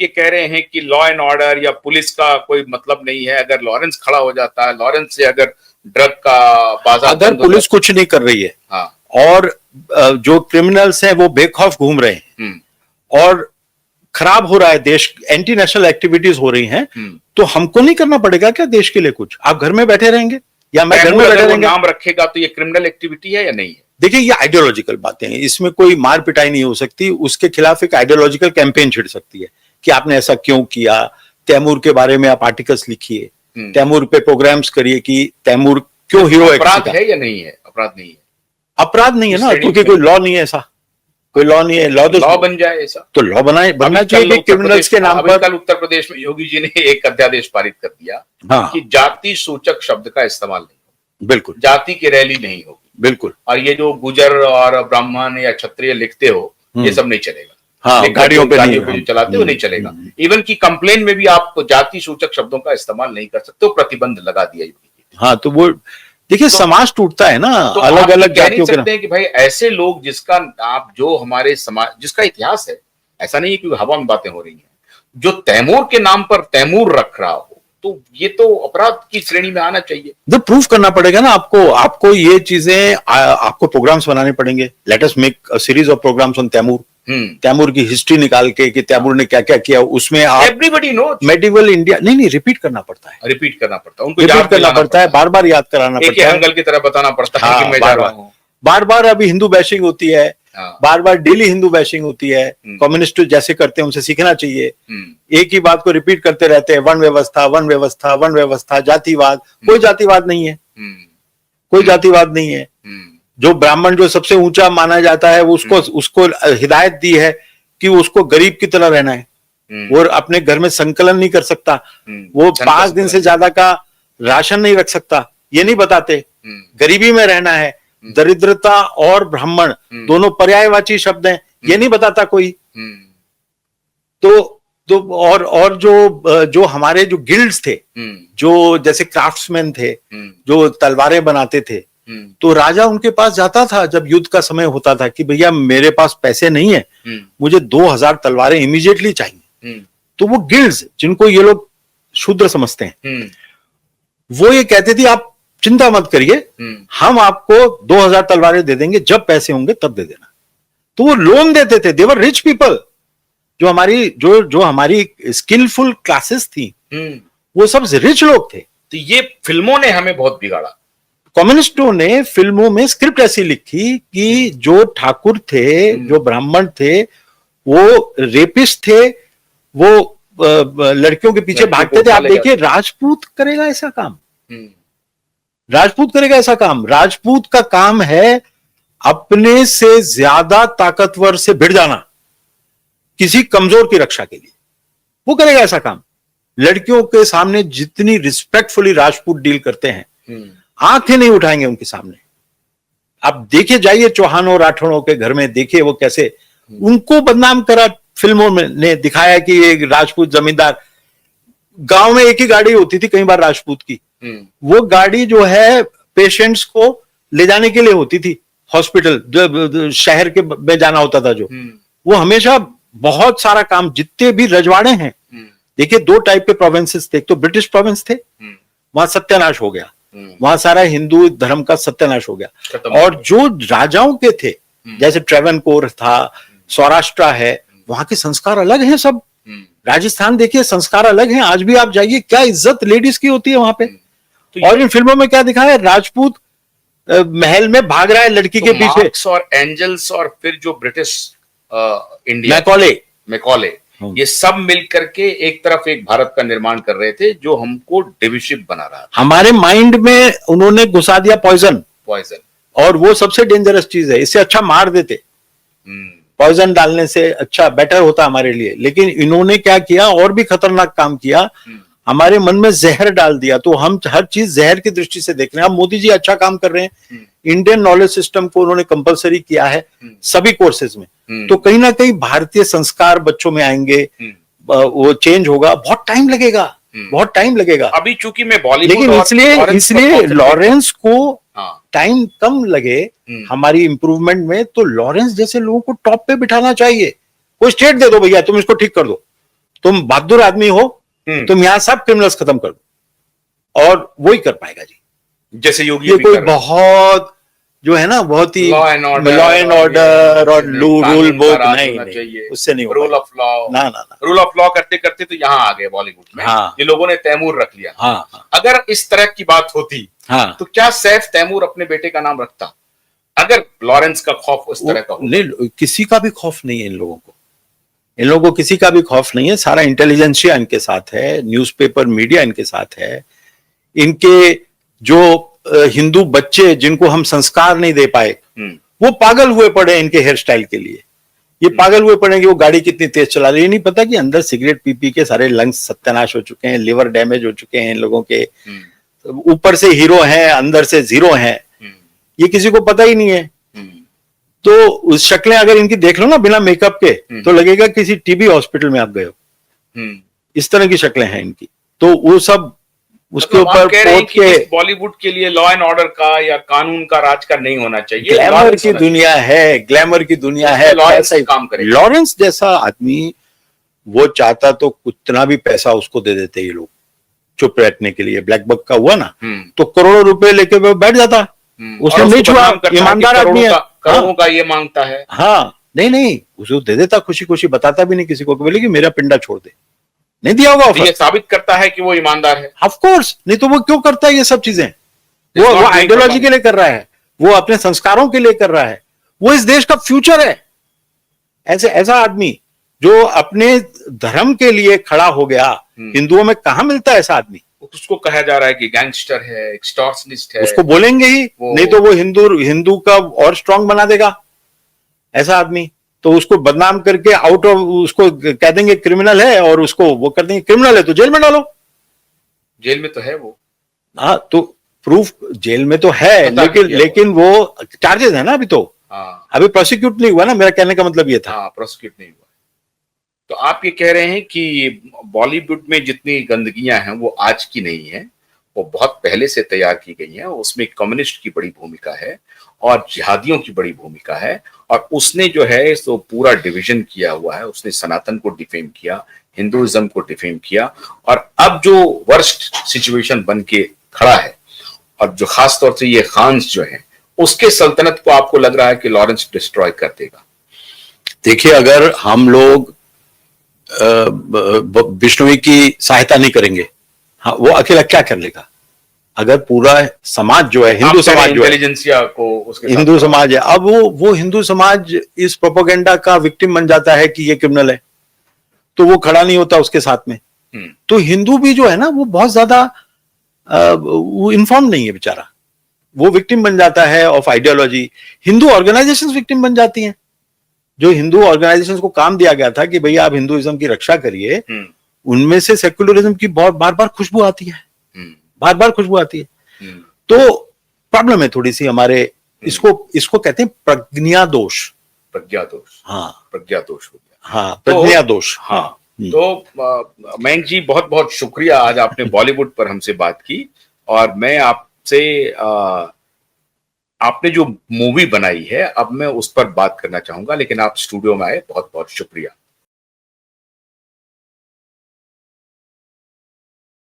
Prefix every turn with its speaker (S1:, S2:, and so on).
S1: ये कह रहे हैं कि लॉ एंड ऑर्डर या पुलिस का कोई मतलब नहीं है, अगर लॉरेंस खड़ा हो जाता है, लॉरेंस से अगर ड्रग का बाजार,
S2: अगर पुलिस कुछ नहीं कर रही है,
S1: हाँ,
S2: और जो क्रिमिनल्स हैं वो बेखौफ घूम रहे हैं और खराब हो रहा है देश, एंटी नेशनल एक्टिविटीज हो रही हैं, तो हमको नहीं करना पड़ेगा क्या देश के लिए कुछ? आप घर में बैठे रहेंगे या मैं घर में बैठे रहेंगे?
S1: नाम रखेगा तो ये क्रिमिनल एक्टिविटी है या नहीं है?
S2: देखिए, ये आइडियोलॉजिकल बातें हैं, इसमें कोई मार पिटाई नहीं हो सकती, उसके खिलाफ एक आइडियोलॉजिकल कैंपेन छिड़ सकती है कि आपने ऐसा क्यों किया, तैमूर के बारे में आप आर्टिकल्स लिखिए, तैमूर पे प्रोग्राम्स करिए कि तैमूर क्यों हीरो है।
S1: अपराध है या नहीं है? अपराध नहीं है,
S2: अपराध नहीं है ना, क्योंकि कोई लॉ नहीं है, ऐसा कोई लॉ नहीं है। लॉ
S1: बन जाए ऐसा
S2: तो लॉ बनना चाहिए क्रिमिनल्स के नाम पर।
S1: कल उत्तर प्रदेश में योगी जी ने एक अध्यादेश पारित कर दिया, हाँ, कि जाति सूचक शब्द का इस्तेमाल नहीं होगा, बिल्कुल, जाति की रैली नहीं होगी, बिल्कुल, और ये जो गुजर और ब्राह्मण या क्षत्रिय लिखते हो, ये सब नहीं चलेगा, हाँ, गाड़ियों पे जो चलाते हो नहीं चलेगा। इवन की कंप्लेन में भी आप जाति सूचक शब्दों का इस्तेमाल नहीं कर सकते, प्रतिबंध लगा दिया।
S2: हाँ, तो वो देखिए, तो समाज टूटता है ना, तो अलग अलग जातियों के।
S1: सकते हैं कि भाई ऐसे लोग जिसका आप जो हमारे समाज, जिसका इतिहास है, ऐसा नहीं है कि हवा में बातें हो रही हैं, जो तैमूर के नाम पर तैमूर रख रहा हो, तो ये तो अपराध की श्रेणी में आना चाहिए।
S2: तो प्रूफ करना पड़ेगा ना आपको ये चीजें, आपको प्रोग्राम्स बनाने पड़ेंगे। Let us make a series of programmes on Taimur, Taimur की हिस्ट्री निकाल के कि तैमूर ने क्या क्या किया, उसमें आप
S1: एवरीबॉडी नो
S2: मेडिवल इंडिया नहीं रिपीट करना पड़ता है,
S1: उनको याद करना पड़ता है,
S2: बार बार याद कराना पड़ता है,
S1: एंगल की तरह बताना पड़ता है कि मैं जा रहा हूं।
S2: बार बार अभी हिंदू बैशिंग होती है, बार बार डेली हिंदू बैशिंग होती है, कम्युनिस्ट जैसे करते हैं उनसे सीखना चाहिए। एक ही बात को रिपीट करते रहते हैं, वर्ण व्यवस्था, वर्ण व्यवस्था, वर्ण व्यवस्था, जातिवाद। कोई जातिवाद नहीं है, कोई जातिवाद नहीं है। जो ब्राह्मण जो सबसे ऊंचा माना जाता है, उसको हिदायत दी है कि उसको गरीब की तरह रहना है, वो अपने घर में संकलन नहीं कर सकता, वो 5 दिन से ज्यादा का राशन नहीं रख सकता, ये नहीं बताते, गरीबी में रहना है। दरिद्रता और ब्राह्मण दोनों पर्यायवाची शब्द हैं, ये नहीं बताता कोई। तो और जो हमारे जो गिल्ड्स थे, जो जैसे क्राफ्ट्समैन थे, जो तलवारें बनाते थे, तो राजा उनके पास जाता था जब युद्ध का समय होता था कि भैया मेरे पास पैसे नहीं है, मुझे 2000 तलवारें इमीडिएटली चाहिए। तो वो गिल्ड्स, जिनको ये लोग शूद्र समझते हैं, वो ये कहते थे आप चिंता मत करिए, हम आपको 2000 तलवारें दे देंगे, जब पैसे होंगे तब दे देना। तो वो लोन देते थे। देवर रिच पीपल। जो हमारी स्किलफुल क्लासेस थी, वो सब रिच लोग थे।
S1: तो ये फिल्मों ने हमें बहुत बिगाड़ा।
S2: कम्युनिस्टों ने फिल्मों में स्क्रिप्ट ऐसी लिखी कि जो ठाकुर थे, जो ब्राह्मण थे, वो रेपिस्ट थे, वो लड़कियों के पीछे भागते थे। आप देखिए, राजपूत करेगा ऐसा काम, राजपूत करेगा ऐसा काम। राजपूत का काम है अपने से ज्यादा ताकतवर से भिड़ जाना, किसी कमजोर की रक्षा के लिए, वो करेगा ऐसा काम। लड़कियों के सामने जितनी रिस्पेक्टफुली राजपूत डील करते हैं, आंखें नहीं उठाएंगे उनके सामने। आप देखिए, जाइए चौहानों राठौड़ों के घर में, देखिए वो कैसे उनको बदनाम करा। फिल्मों में ने दिखाया कि एक राजपूत जमींदार, गांव में एक ही गाड़ी होती थी कई बार राजपूत की, वो गाड़ी जो है पेशेंट्स को ले जाने के लिए होती थी, हॉस्पिटल शहर के में जाना होता था जो, वो हमेशा बहुत सारा काम, जितने भी रजवाड़े हैं, देखिए 2 टाइप के प्रोविंसेस थे। एक तो ब्रिटिश प्रोविंस थे, वहां सत्यानाश हो गया, वहां सारा हिंदू धर्म का सत्यानाश हो गया। और जो राजाओं के थे, जैसे ट्रेवनकोर था, सौराष्ट्र है, वहां के संस्कार अलग हैं सब। राजस्थान देखिए, संस्कार अलग हैं। आज भी आप जाइए, क्या इज्जत लेडीज की होती है वहां पे। और इन फिल्मों में क्या दिखाया है, राजपूत महल में भाग रहा है लड़की के पीछे।
S1: और एंजल्स और फिर जो ब्रिटिश इंडिया मैकॉले, ये सब मिलकर के एक तरफ एक भारत का निर्माण कर रहे थे, जो हमको डिविसिव बना रहा था।
S2: हमारे माइंड में उन्होंने घुसा दिया पॉइजन। और वो सबसे डेंजरस चीज है। इससे अच्छा मार देते, पॉइजन डालने से अच्छा बेटर होता हमारे लिए। लेकिन इन्होंने क्या किया, और भी खतरनाक काम किया, हमारे मन में जहर डाल दिया। तो हम हर चीज जहर की दृष्टि से देख रहे हैं। अब मोदी जी अच्छा काम कर रहे हैं, इंडियन नॉलेज सिस्टम को उन्होंने कंपलसरी किया है सभी कोर्सेज में। तो कहीं ना कहीं भारतीय संस्कार बच्चों में आएंगे, वो चेंज होगा। बहुत टाइम लगेगा, बहुत टाइम लगेगा।
S1: अभी चूंकि मैं बॉलीवुड,
S2: लेकिन इसलिए लॉरेंस को टाइम कम लगे हमारी इंप्रूवमेंट में, तो लॉरेंस जैसे लोगों को टॉप पे बिठाना चाहिए। कोई स्टेट दे दो भैया, तुम इसको ठीक कर दो, तुम बहादुर आदमी हो, तुम यहां सब क्रिमिनल्स खत्म कर दो, और वो ही कर पाएगा जी।
S1: जैसे योगी
S2: ये
S1: भी
S2: कोई
S1: कर रहे हैं।
S2: बहुत जो है ना, बहुत ही
S1: लॉ एंड
S2: ऑर्डर और रूल
S1: कानून का
S2: बुक,
S1: राज
S2: नहीं
S1: होना
S2: नहीं,
S1: चाहिए,
S2: उससे नहीं
S1: रूल
S2: होगा।
S1: ऑफ लॉ,
S2: ना ना ना,
S1: रूल ऑफ लॉ करते करते तो यहाँ आ गए बॉलीवुड में।
S2: हाँ,
S1: ये लोगों ने तैमूर रख लिया।
S2: हाँ, हाँ,
S1: अगर इस तरह की बात होती,
S2: हाँ,
S1: तो क्या सैफ तैमूर अपने बेटे का नाम रखता? अगर लॉरेंस का खौफ उस तरह का होता?
S2: नहीं, किसी का भी खौफ नहीं है इन लोगों को, इन लोगों को किसी का भी खौफ नहीं है। सारा इंटेलिजेंसिया इनके साथ है, न्यूज़पेपर मीडिया इनके साथ है। इनके जो हिंदू बच्चे जिनको हम संस्कार नहीं दे पाए, वो पागल हुए पड़े इनके हेयर स्टाइल के लिए। ये पागल हुए पड़े कि वो गाड़ी कितनी तेज चला रही है। नहीं पता कि अंदर सिगरेट पी पी के सारे लंग्स सत्यानाश हो चुके हैं, लिवर डैमेज हो चुके हैं इन लोगों के। ऊपर से हीरो हैं, अंदर से जीरो हैं, ये किसी को पता ही नहीं है। तो उस शक्लें अगर इनकी देख लो ना बिना मेकअप के, तो लगेगा किसी टीबी हॉस्पिटल में आप गए हो। इस तरह की शक्लें हैं इनकी। तो वो सब उसके ऊपर पोत के,
S1: बॉलीवुड के लिए लॉ एंड ऑर्डर का या कानून का राज का नहीं होना चाहिए।
S2: ग्लैमर की दुनिया है, ग्लैमर की दुनिया है।
S1: लॉरेंस काम करे।
S2: लॉरेंस जैसा आदमी वो चाहता तो कितना भी पैसा उसको दे देते ये लोग चुप रहने के लिए। ब्लैक बक का हुआ ना, तो करोड़ों रुपए लेके वो बैठ जाता। उसने नहीं छुआ, ईमानदार आदमी है,
S1: करोड़ों का ये मांगता है।
S2: हाँ, नहीं उसको दे देता खुशी खुशी, बताता भी नहीं किसी को, बोले कि मेरा पिंडा छोड़ दे। नहीं दिया होगा ऑफर।
S1: ये साबित करता है कि वो ईमानदार है।
S2: ऑफ कोर्स, नहीं तो वो क्यों करता है ये सब चीजें? वो आइडियोलॉजी के लिए कर रहा है, वो अपने संस्कारों के लिए कर रहा है, वो इस देश का फ्यूचर है। ऐसा आदमी जो अपने धर्म के लिए खड़ा हो गया, हिंदुओं में कहां मिलता है ऐसा आदमी?
S1: उसको कहा जा रहा है कि गैंगस्टर है, एक्सटॉर्शनिस्ट है।
S2: उसको बोलेंगे ही, नहीं तो वो हिंदू का और स्ट्रांग बना देगा ऐसा आदमी। तो उसको बदनाम करके आउट ऑफ, उसको कह देंगे क्रिमिनल है, और उसको वो कर देंगे क्रिमिनल है तो जेल में डालो।
S1: जेल में तो है वो।
S2: हाँ, तो प्रूफ जेल में तो है, लेकिन वो चार्जेस है ना अभी तो। हाँ, अभी प्रोसिक्यूट नहीं हुआ ना, मेरा कहने का मतलब ये था।
S1: हाँ, प्रोसिक्यूट नहीं हुआ। तो आप ये कह रहे हैं कि बॉलीवुड में जितनी गंदगियां हैं वो आज की नहीं है, वो बहुत पहले से तैयार की गई हैं। उसमें कम्युनिस्ट की बड़ी भूमिका है और जिहादियों की बड़ी भूमिका है, और उसने जो है तो पूरा डिवीजन किया हुआ है। उसने सनातन को डिफेम किया, हिंदुइज्म को डिफेम किया, और अब जो वर्स्ट सिचुएशन बन के खड़ा है, और जो खास तौर से ये खान्स जो है, उसके सल्तनत को आपको लग रहा है कि लॉरेंस डिस्ट्रॉय कर देगा?
S2: देखिए, अगर हम लोग बिश्नोई की सहायता नहीं करेंगे, हाँ, वो अकेला क्या कर लेगा? अगर पूरा समाज जो है, हिंदू समाज जो है,
S1: इंटेलिजेंसिया को उसके
S2: हिंदू समाज है, अब वो हिंदू समाज इस प्रोपेगेंडा का विक्टिम बन जाता है कि ये क्रिमिनल है, तो वो खड़ा नहीं होता उसके साथ में। तो हिंदू भी जो है ना, वो बहुत ज्यादा वो इन्फॉर्म नहीं है बेचारा, वो विक्टिम बन जाता है of ideology. Hindu organisations victim बन जाती हैं। जो हिंदू ऑर्गेनाइजेशंस को काम दिया गया था कि भैया आप हिंदुइज्म की रक्षा करिए, उनमें से सेक्युलरिज्म की बहुत बार बार खुशबू आती है, बार बार खुशबू आती है। तो प्रॉब्लम है थोड़ी सी हमारे, इसको कहते हैं प्रज्ञा दोष।
S1: प्रज्ञा दोष, हाँ, प्रज्ञा दोष हो गया।
S2: हाँ, प्रज्ञा दोष।
S1: हाँ, तो मयंक जी, बहुत बहुत शुक्रिया, आज आपने बॉलीवुड पर हमसे बात की, और मैं आपसे आपने जो मूवी बनाई है अब मैं उस पर बात करना चाहूंगा, लेकिन आप स्टूडियो में आए, बहुत बहुत शुक्रिया।